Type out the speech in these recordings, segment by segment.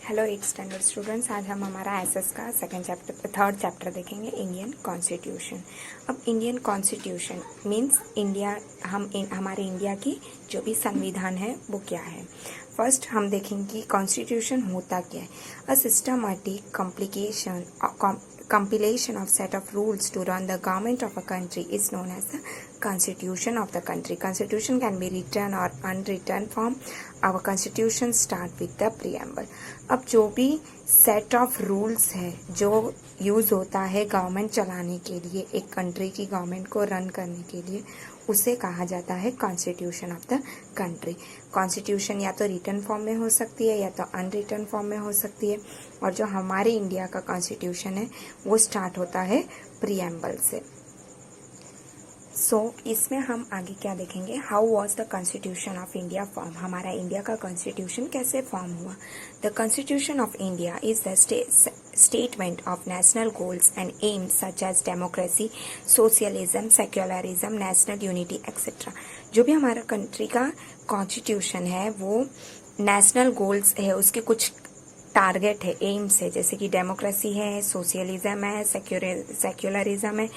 Hello 8th standard students, आज हम हमारा एसएस का थर्ड चैप्टर देखेंगे, इंडियन कॉन्स्टिट्यूशन। अब इंडियन कॉन्स्टिट्यूशन मीन्स हमारे इंडिया की जो भी संविधान है वो क्या है। फर्स्ट हम देखेंगे कि कॉन्स्टिट्यूशन होता क्या है। A systematic compilation of set of rules to run the government of a country is known as the constitution of the country. Constitution can be written or unwritten form. Our constitution start with the preamble. अब जो भी set of rules है जो use होता है government चलाने के लिए, एक कंट्री की गवर्नमेंट को रन करने के लिए, उसे कहा जाता है constitution of the country. Constitution या तो रिटन फॉर्म में हो सकती है या तो अनरिटन फॉर्म में हो सकती है, और जो हमारे इंडिया का कॉन्स्टिट्यूशन है वो स्टार्ट होता है प्रीएम्बल से। इसमें हम आगे क्या देखेंगे, how was the constitution of India form. हमारा इंडिया का कॉन्स्टिट्यूशन कैसे फॉर्म हुआ। The constitution of India is the statement of national goals and aims such as democracy, socialism, secularism, national unity, etc. जो भी हमारा कंट्री का constitution है वो नेशनल गोल्स है, उसके कुछ टारगेट है, एम्स है, जैसे कि डेमोक्रेसी है, सोशलिज्म है, सेक्युलरिज्म है,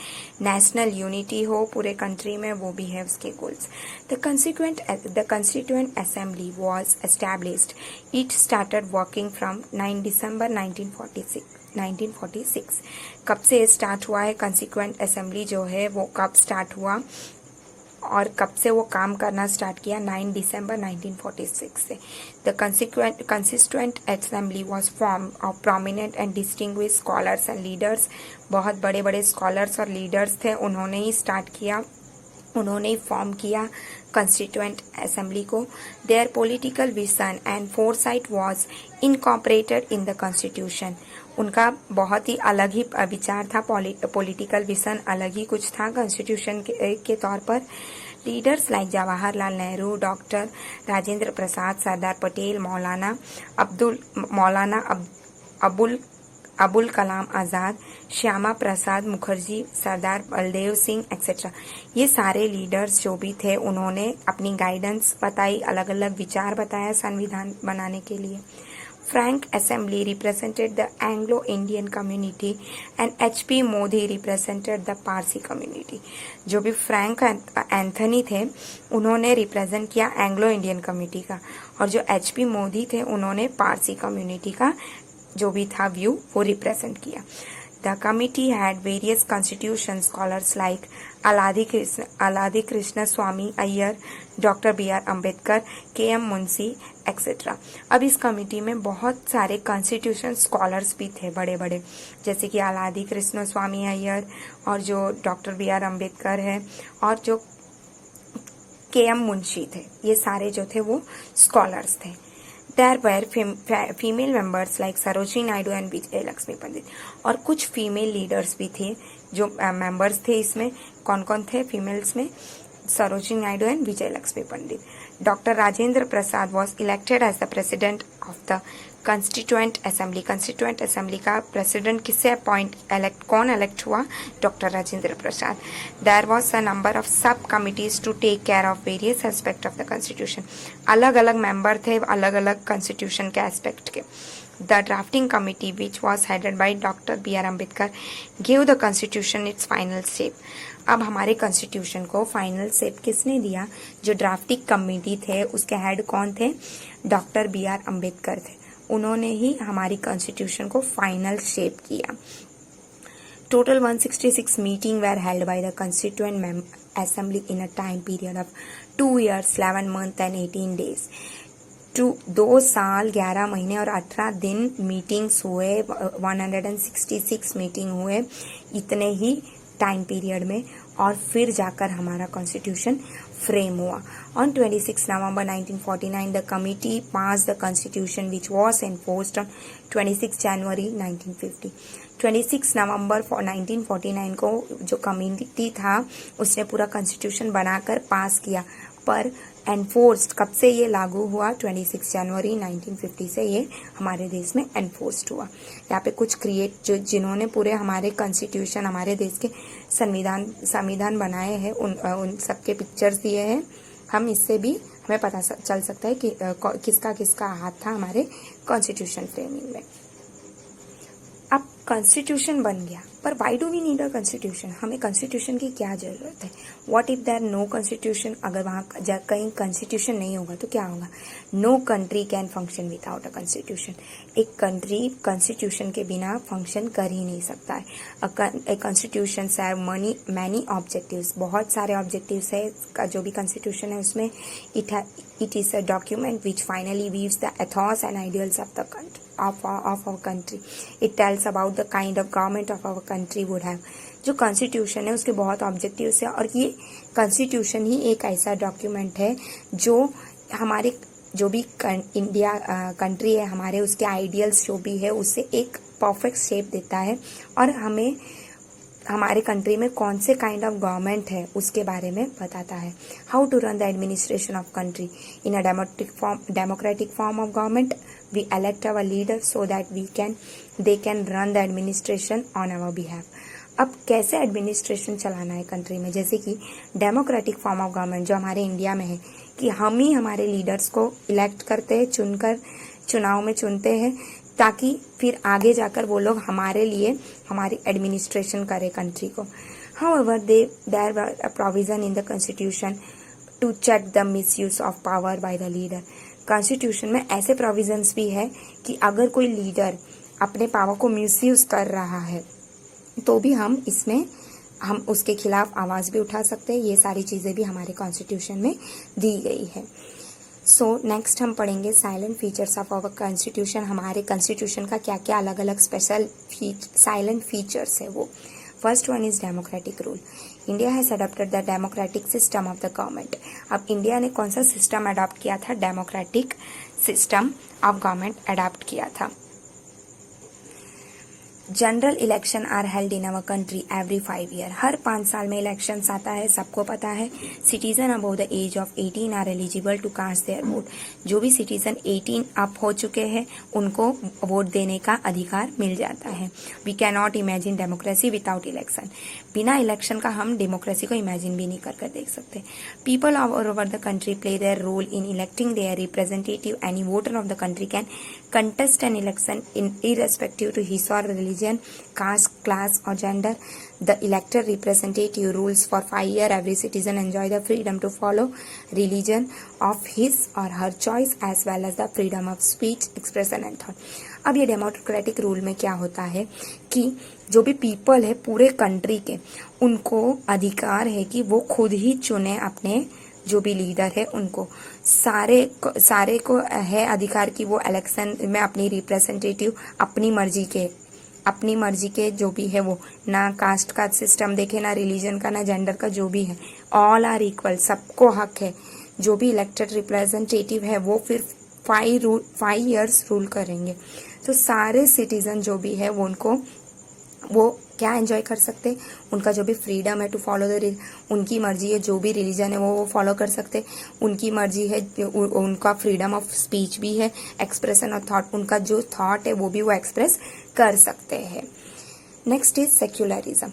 नेशनल यूनिटी हो पूरे कंट्री में, वो भी है उसके goals. The constituent assembly was established. It started working from 9 दिसंबर 1946। कब से स्टार्ट हुआ है कंस्टिट्यूएंट असेंबली जो है वो कब स्टार्ट हुआ और कब से वो काम करना स्टार्ट किया, 9 दिसंबर 1946 से। The constituent assembly was form of prominent and distinguished scholars and leaders. बहुत बड़े बड़े स्कॉलर्स और लीडर्स थे, उन्होंने ही स्टार्ट किया, उन्होंने ही फॉर्म किया कंस्टिट्यूएंट असेंबली को। There political vision and foresight was incorporated in the constitution. उनका बहुत ही अलग ही विचार था, पॉलिटिकल विजन अलग ही कुछ था कॉन्स्टिट्यूशन के तौर पर। Leaders like Jawaharlal Nehru, doctor Rajendra Prasad, Sardar Patel, Maulana Abul Kalam Azad, Shyama Prasad Mukherjee, Sardar Baldev Singh etcetera, ये सारे लीडर्स जो भी थे उन्होंने अपनी गाइडेंस बताई, अलग अलग विचार बताया संविधान बनाने के लिए। Frank Assembly represented the Anglo-Indian community and H.P. Modi represented the Parsi community. जो भी फ्रैंक एंथनी थे उन्होंने रिप्रेजेंट किया एंग्लो इंडियन कम्युनिटी का, और जो H.P. मोदी थे उन्होंने पारसी कम्युनिटी का जो भी था व्यू वो रिप्रेजेंट किया। The committee had various constitution scholars like Aladhi Krishna Swami Iyer, Dr. B.R. Ambedkar, K.M. Munshi, etc. अब इस कमिटी में बहुत सारे कॉन्स्टिट्यूशन स्कॉलर्स भी थे बड़े बड़े, जैसे कि अलादि कृष्ण स्वामी अय्यर और जो डॉक्टर बी आर अम्बेडकर है और जो के.एम. मुंशी थे, ये सारे जो थे वो स्कॉलर्स थे। There were female members like Sarojini Naidu and Vijay Lakshmi Pandit, और कुछ फीमेल लीडर्स भी थे जो मेंबर्स थे। इसमें कौन कौन थे फीमेल्स में, Sarojini Naidu and Vijay Lakshmi Pandit. Doctor Rajendra Prasad was elected as the president of the constituent assembly. Constituent assembly का प्रेसिडेंट किससे कौन इलेक्ट हुआ, doctor Rajendra Prasad. There was a number of sub committees to take care of various aspect of the constitution. अलग अलग member थे अलग अलग constitution के एस्पेक्ट के। The drafting committee, which was headed by Dr. B.R. Ambedkar, gave the constitution its final shape. अब हमारे constitution को फाइनल शेप किसने दिया, जो ड्राफ्टिंग कमेटी थे उसके हेड कौन थे, डॉक्टर बी आर अम्बेडकर थे, उन्होंने ही हमारी कॉन्स्टिट्यूशन को फाइनल शेप किया। Total 166 meetings were held by the Constituent Assembly in a time period of 2 years, 11 months and 18 days. 2 साल 11 महीने और 18 दिन मीटिंग्स हुए, 166 मीटिंग हुए इतने ही टाइम पीरियड में, और फिर जाकर हमारा कॉन्स्टिट्यूशन फ्रेम हुआ। On 26 November 1949 the committee pass the constitution which was enforced on 26 जनवरी 1950। 26 नवंबर 1949 को जो कमिटी था उसने पूरा कॉन्स्टिट्यूशन बनाकर पास किया, पर एनफोर्स्ड कब से ये लागू हुआ, 26 जनवरी 1950 से ये हमारे देश में एनफोर्स्ड हुआ। यहाँ पे कुछ जिन्होंने पूरे हमारे कॉन्स्टिट्यूशन हमारे देश के संविधान बनाए हैं उन सबके पिक्चर्स दिए हैं, हम इससे भी हमें पता चल सकता है कि किसका किसका हाथ था हमारे कॉन्स्टिट्यूशन फ्रेमिंग में। अब कॉन्स्टिट्यूशन बन गया, पर why do we need a constitution? हमें कॉन्स्टिट्यूशन की क्या जरूरत है? What if there no constitution? अगर वहाँ कहीं कॉन्स्टिट्यूशन नहीं होगा तो क्या होगा? No country can function without a constitution. एक कंट्री कॉन्स्टिट्यूशन के बिना फंक्शन कर ही नहीं सकता है। कॉन्स्टिट्यूशन हैव मैनी ऑब्जेक्टिव्स, बहुत सारे ऑब्जेक्टिव्स है जो भी कॉन्स्टिट्यूशन है उसमें। It is a document which finally weaves the Ethos and ideals of the country of our country. It tells about the kind of government of our country would have. जो constitution है उसके बहुत objectives है, और ये constitution ही एक ऐसा document है जो हमारे जो भी इंडिया कंट्री है हमारे, उसके आइडियल्स जो भी है उससे एक परफेक्ट शेप देता है, और हमें हमारे कंट्री में कौन से काइंड ऑफ गवर्नमेंट है उसके बारे में बताता है। How to run the administration of country in a democratic form of government. We elect our leaders so that they can run the administration on our behalf. अब कैसे एडमिनिस्ट्रेशन चलाना है कंट्री में, जैसे कि डेमोक्रेटिक फॉर्म ऑफ गवर्नमेंट जो हमारे India में है कि हम ही हमारे लीडर्स को इलेक्ट करते हैं, चुनकर चुनाव में चुनते हैं, ताकि फिर आगे जाकर वो लोग हमारे लिए हमारी एडमिनिस्ट्रेशन करे कंट्री को। However, there were a provision in the constitution to check the misuse of power by the leader. Constitution में ऐसे प्रोविजंस भी है कि अगर कोई लीडर अपने पावर को मिसयूज कर रहा है तो भी हम उसके खिलाफ आवाज भी उठा सकते हैं। ये सारी चीजें भी हमारे कॉन्स्टिट्यूशन में दी गई है। सो नेक्स्ट हम पढ़ेंगे silent features of our constitution. हमारे कॉन्स्टिट्यूशन का क्या क्या अलग अलग स्पेशल साइलेंट फीचर्स है वो। First one is democratic rule. India has adopted the democratic system of the government. अब इंडिया ने कौन सा सिस्टम अडॉप्ट किया था? Democratic system of government adopt किया था। General election are held in our country every 5 year. हर 5 साल में इलेक्शंस आता है, सबको पता है। Citizen above the age of 18 are eligible to cast their vote. जो भी सिटीजन 18 अप हो चुके हैं उनको वोट देने का अधिकार मिल जाता है। We can not imagine democracy without election. बिना इलेक्शन का हम डेमोक्रेसी को इमेजिन भी नहीं कर देख सकते। People all over the country play their role in electing their representative. Any voter of the country can contest an election irrespective to his or religion, caste, class or gender. The elected representative rules for 5 years. Every citizen enjoy the freedom to follow religion of his or her choice as well as the freedom of speech, expression and thought. अब ये democratic rule में क्या होता है कि जो भी people है पूरे कंट्री के, उनको अधिकार है कि वो खुद ही चुने अपने जो भी लीडर है उनको। सारे को है अधिकार कि वो इलेक्शन में अपनी रिप्रेजेंटेटिव अपनी मर्जी के जो भी है वो, ना कास्ट का सिस्टम देखे, ना रिलीजन का, ना जेंडर का, जो भी है ऑल आर इक्वल, सबको हक है। जो भी इलेक्टेड रिप्रेजेंटेटिव है वो फिर 5 ईयर्स रूल करेंगे। तो सारे सिटीजन जो भी है वो क्या एंजॉय कर सकते हैं? उनका जो भी फ्रीडम है टू फॉलो उनकी मर्जी है, जो भी रिलीजन है वो फॉलो कर सकते हैं, उनकी मर्जी है, उनका फ्रीडम ऑफ स्पीच भी है, एक्सप्रेशन ऑफ थॉट, उनका जो थॉट है वो भी वो एक्सप्रेस कर सकते हैं। Next is secularism.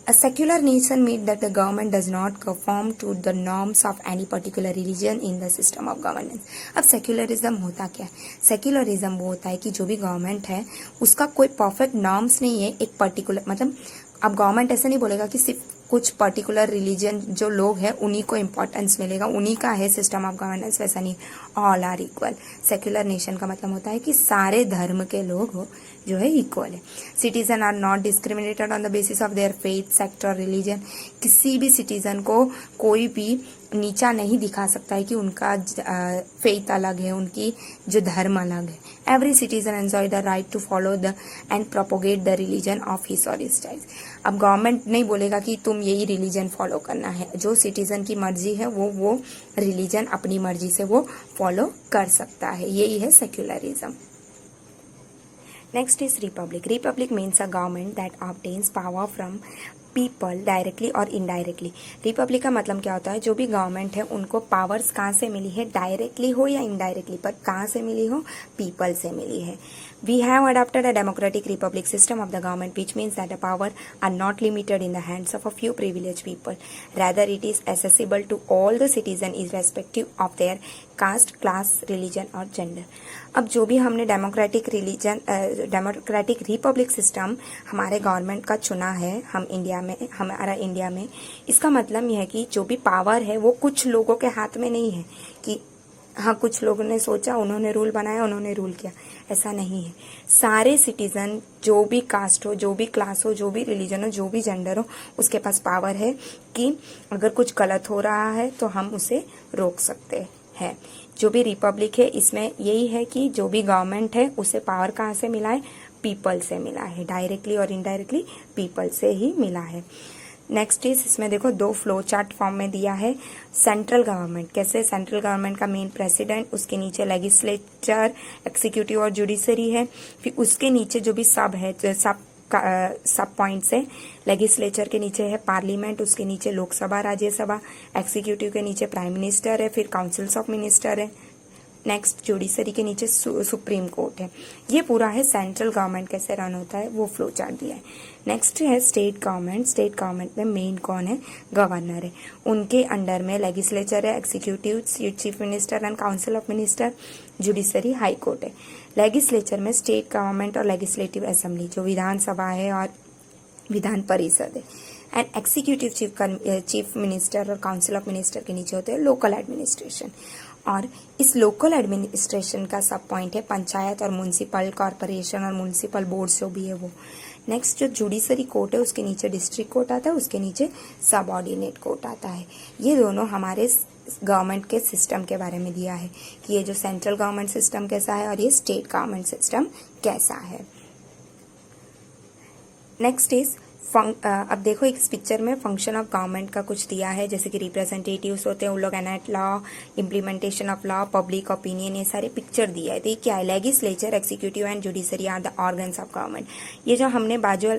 A secular nation means that the government does not conform to the norms of any particular religion in the system of governance. अब secularism होता क्या है? Secularism वो होता है कि जो भी गवर्नमेंट है उसका कोई परफेक्ट नॉर्म्स नहीं है, एक पर्टिकुलर, मतलब अब गवर्नमेंट ऐसे नहीं बोलेगा कि सिर्फ कुछ पर्टिकुलर रिलीजन जो लोग हैं उन्हीं को इम्पोर्टेंस मिलेगा, उन्हीं का है सिस्टम ऑफ गवर्नेंस, वैसा नहीं। All are equal. Secular nation का मतलब होता है कि सारे धर्म के लोग जो है इक्वल है। Citizen are not discriminated on the basis of their faith, sect और रिलीजन। किसी भी सिटीजन को कोई भी नीचा नहीं दिखा सकता है कि उनका फेथ अलग है, उनकी जो धर्म अलग है। Every citizen enjoy the right to follow the and propogate the religion of his or his choice. अब गवर्नमेंट नहीं बोलेगा कि तुम यही रिलीजन फॉलो करना है, जो सिटीजन की मर्जी है वो रिलीजन अपनी मर्जी से वो फॉलो कर सकता है। यही है secularism. Next is Republic. Republic means a government that obtains power from people directly और इनडायरेक्टली। रिपब्लिक का मतलब क्या होता है? जो भी गवर्नमेंट है उनको पावर्स कहाँ से मिली है, डायरेक्टली हो या इनडायरेक्टली, पर कहाँ से मिली हो? पीपल से मिली है। We have adopted a democratic republic system of the government, which means that the power are not limited in the hands of a few privileged people. Rather, it is accessible to all the citizens irrespective of their caste, class, religion और gender. अब जो भी हमने democratic Republic system हमारे government का चुना है हमारा इंडिया में, इसका मतलब यह है कि जो भी पावर है वो कुछ लोगों के हाथ में नहीं है कि हाँ कुछ लोगों ने सोचा, उन्होंने रूल बनाया, उन्होंने रूल किया, ऐसा नहीं है। सारे सिटीजन, जो भी कास्ट हो, जो भी क्लास हो, जो भी रिलीजन हो, जो भी जेंडर हो, उसके पास पावर है कि अगर कुछ गलत हो रहा है तो हम उसे रोक सकते हैं। जो भी रिपब्लिक है इसमें यही है कि जो भी गवर्नमेंट है उसे पावर कहाँ से मिला है? पीपल से मिला है, डायरेक्टली और इनडायरेक्टली पीपल से ही मिला है। नेक्स्ट इज, इसमें देखो 2 फ्लो चार्ट फॉर्म में दिया है। सेंट्रल गवर्नमेंट कैसे? सेंट्रल गवर्नमेंट का मेन प्रेसिडेंट, उसके नीचे लेजिस्लेचर, एक्सिक्यूटिव और जुडिशरी है। फिर उसके नीचे जो भी सब है, सब पॉइंट्स है। लेजिस्लेचर के नीचे है पार्लियामेंट, उसके नीचे लोकसभा, राज्यसभा, एक्सिक्यूटिव के नीचे प्राइम मिनिस्टर है, फिर काउंसिल्स ऑफ मिनिस्टर है। नेक्स्ट जुडिशरी के नीचे सुप्रीम कोर्ट है। ये पूरा है सेंट्रल गवर्नमेंट कैसे रन होता है वो फ्लो चार्ट दिया है। नेक्स्ट है स्टेट गवर्नमेंट। स्टेट गवर्नमेंट में मेन कौन है? गवर्नर है। उनके अंडर में लेजिस्लेचर है, executive, chief minister and council of minister, judiciary, high court है। लेजिस्लेचर में स्टेट गवर्नमेंट और लेजिस्लेटिव असेंबली जो विधानसभा है और विधान परिषद है। एंड एक्सिक्यूटिव चीफ मिनिस्टर और काउंसिल ऑफ मिनिस्टर के नीचे होते हैं लोकल एडमिनिस्ट्रेशन। और इस लोकल एडमिनिस्ट्रेशन का सब पॉइंट है पंचायत और म्यूनिसिपल कॉरपोरेशन और म्यूनिसिपल बोर्ड जो भी है वो। नेक्स्ट जो जुडिशरी कोर्ट है उसके नीचे डिस्ट्रिक्ट कोर्ट आता है, उसके नीचे सब ऑर्डिनेट कोर्ट आता है। ये दोनों हमारे गवर्नमेंट के सिस्टम के बारे में दिया है कि ये जो सेंट्रल गवर्नमेंट सिस्टम कैसा है और ये स्टेट गवर्नमेंट सिस्टम कैसा है। नेक्स्ट इज अब देखो इस पिक्चर में फंक्शन ऑफ गवर्नमेंट का कुछ दिया है, जैसे कि रिप्रेजेंटेटिव्स होते हैं, उन लोग enact law, implementation of law, public opinion, ये सारे पिक्चर दिया है। तो ये क्या है? Legislature, executive and judiciary are the organs of government. ये जो हमने बाजू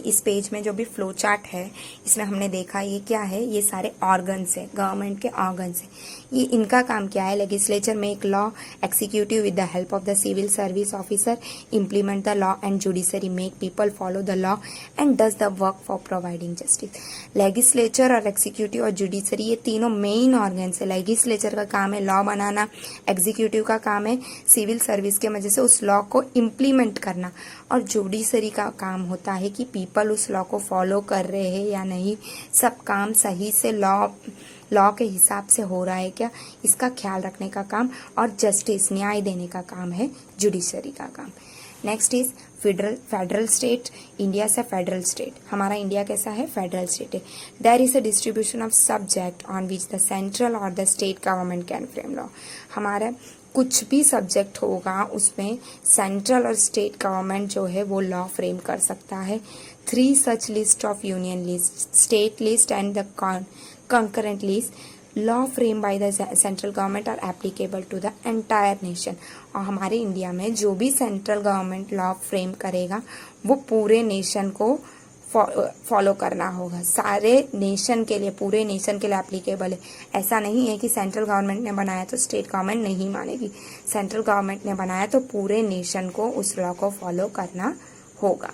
इस पेज में जो भी फ्लो चार्ट है इसमें हमने देखा ये क्या है? ये सारे ऑर्गन्स है, गवर्नमेंट के ऑर्गन्स है। ये इनका काम क्या है? Legislature make law, executive with the help of the civil service officer implement the law and judiciary make people follow the law and does the work for providing justice। Legislature और executive और judiciary ये तीनों main organs है। Legislature का काम है law बनाना, executive का काम है सिविल सर्विस के वजह से उस लॉ को इम्प्लीमेंट करना, और जुडिशरी का काम होता है कि पीपल उस लॉ को फॉलो कर रहे हैं या नहीं, सब काम सही से लॉ के हिसाब से हो रहा है क्या, इसका ख्याल रखने का काम, और जस्टिस न्याय देने का काम है जुडिशरी का काम। Next is federal state. India से फेडरल स्टेट, हमारा इंडिया कैसा है? फेडरल स्टेट है। There is a distribution of subject on which the central और the state government can frame law. हमारा कुछ भी सब्जेक्ट होगा उसमें सेंट्रल और स्टेट गवर्नमेंट जो है वो लॉ फ्रेम कर सकता है। 3 such list of union list, state list and the concurrent list law framed by the central government are applicable to the entire nation। और हमारे इंडिया में जो भी सेंट्रल गवर्नमेंट लॉ फ्रेम करेगा वो पूरे नेशन को फॉलो करना होगा, सारे नेशन के लिए, पूरे नेशन के लिए एप्लीकेबल है। ऐसा नहीं है कि सेंट्रल गवर्नमेंट ने बनाया तो स्टेट गवर्नमेंट नहीं मानेगी। सेंट्रल गवर्नमेंट ने बनाया तो पूरे नेशन को उस लॉ को फॉलो करना होगा।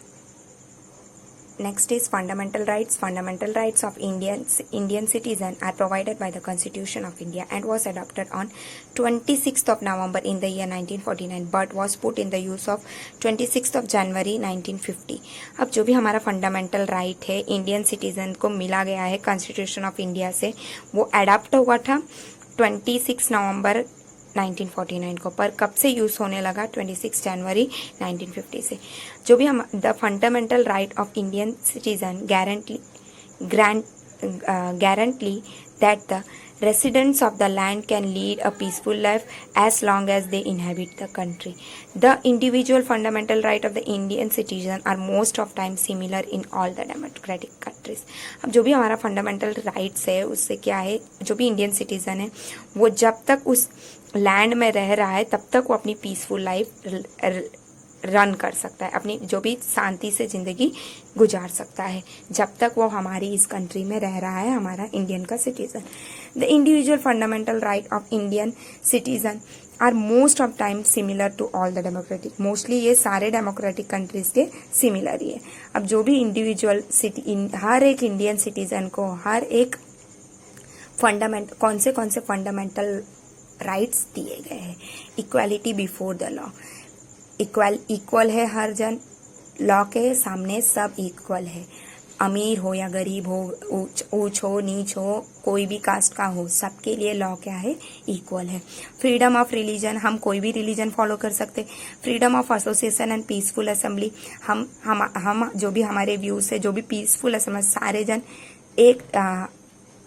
Next is fundamental rights. Fundamental rights of Indian citizen are provided by the Constitution of India and was adopted on 26th of November in the year 1949 but was put in the use of 26th of January 1950। अब जो भी हमारा fundamental right है Indian citizen को मिला गया है constitution of India से, वो अडॉप्ट हुआ था 26 नवंबर 1949 को, पर कब से यूज होने लगा? 26 जनवरी 1950 से। जो भी हम the fundamental right of Indian citizen guarantee that the residents of the land can lead a peaceful life as long as they inhabit the country। The individual fundamental right of the Indian citizen are most of time similar in all the democratic countries। अब जो भी हमारा fundamental rights है उससे क्या है, जो भी इंडियन सिटीजन है वो जब तक उस लैंड में रह रहा है तब तक वो अपनी पीसफुल लाइफ रन कर सकता है, अपनी जो भी शांति से जिंदगी गुजार सकता है जब तक वो हमारी इस कंट्री में रह रहा है, हमारा इंडियन का citizen. The individual fundamental right of Indian citizen are most of time similar to all the democratic, mostly ये सारे डेमोक्रेटिक कंट्रीज के सिमिलर ही है। अब जो भी इंडिविजुअल हर एक इंडियन सिटीजन को हर एक कौन से फंडामेंटल राइट्स दिए गए हैं। Equality before the law, equal है हर जन, लॉ के सामने सब इक्वल है, अमीर हो या गरीब हो, ऊंच हो नीच हो, कोई भी कास्ट का हो, सबके लिए लॉ क्या है, इक्वल है। फ्रीडम ऑफ रिलीजन, हम कोई भी रिलीजन फॉलो कर सकते। Freedom of association and peaceful assembly, हम जो भी हमारे व्यूज है, जो भी पीसफुल असेंबली, सारे जन एक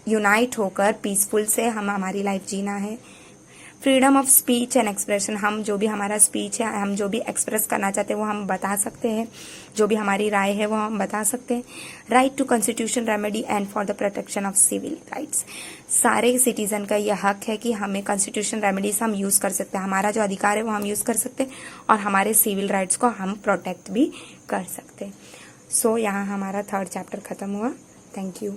यूनाइट होकर पीसफुल से हम हमारी लाइफ जीना है। Freedom of speech and expression, हम जो भी हमारा स्पीच है, हम जो भी एक्सप्रेस करना चाहते हैं वो हम बता सकते हैं, जो भी हमारी राय है वो हम बता सकते हैं। Right to constitution remedy and for the protection of civil rights, सारे सिटीजन का यह हक है कि हमें कॉन्स्टिट्यूशन रेमेडीज हम यूज कर सकते हैं, हमारा जो अधिकार है वो हम यूज कर सकते हैं और हमारे सिविल राइट्स को हम प्रोटेक्ट भी कर सकते हैं। सो यहाँ हमारा 3rd चैप्टर खत्म हुआ। Thank you.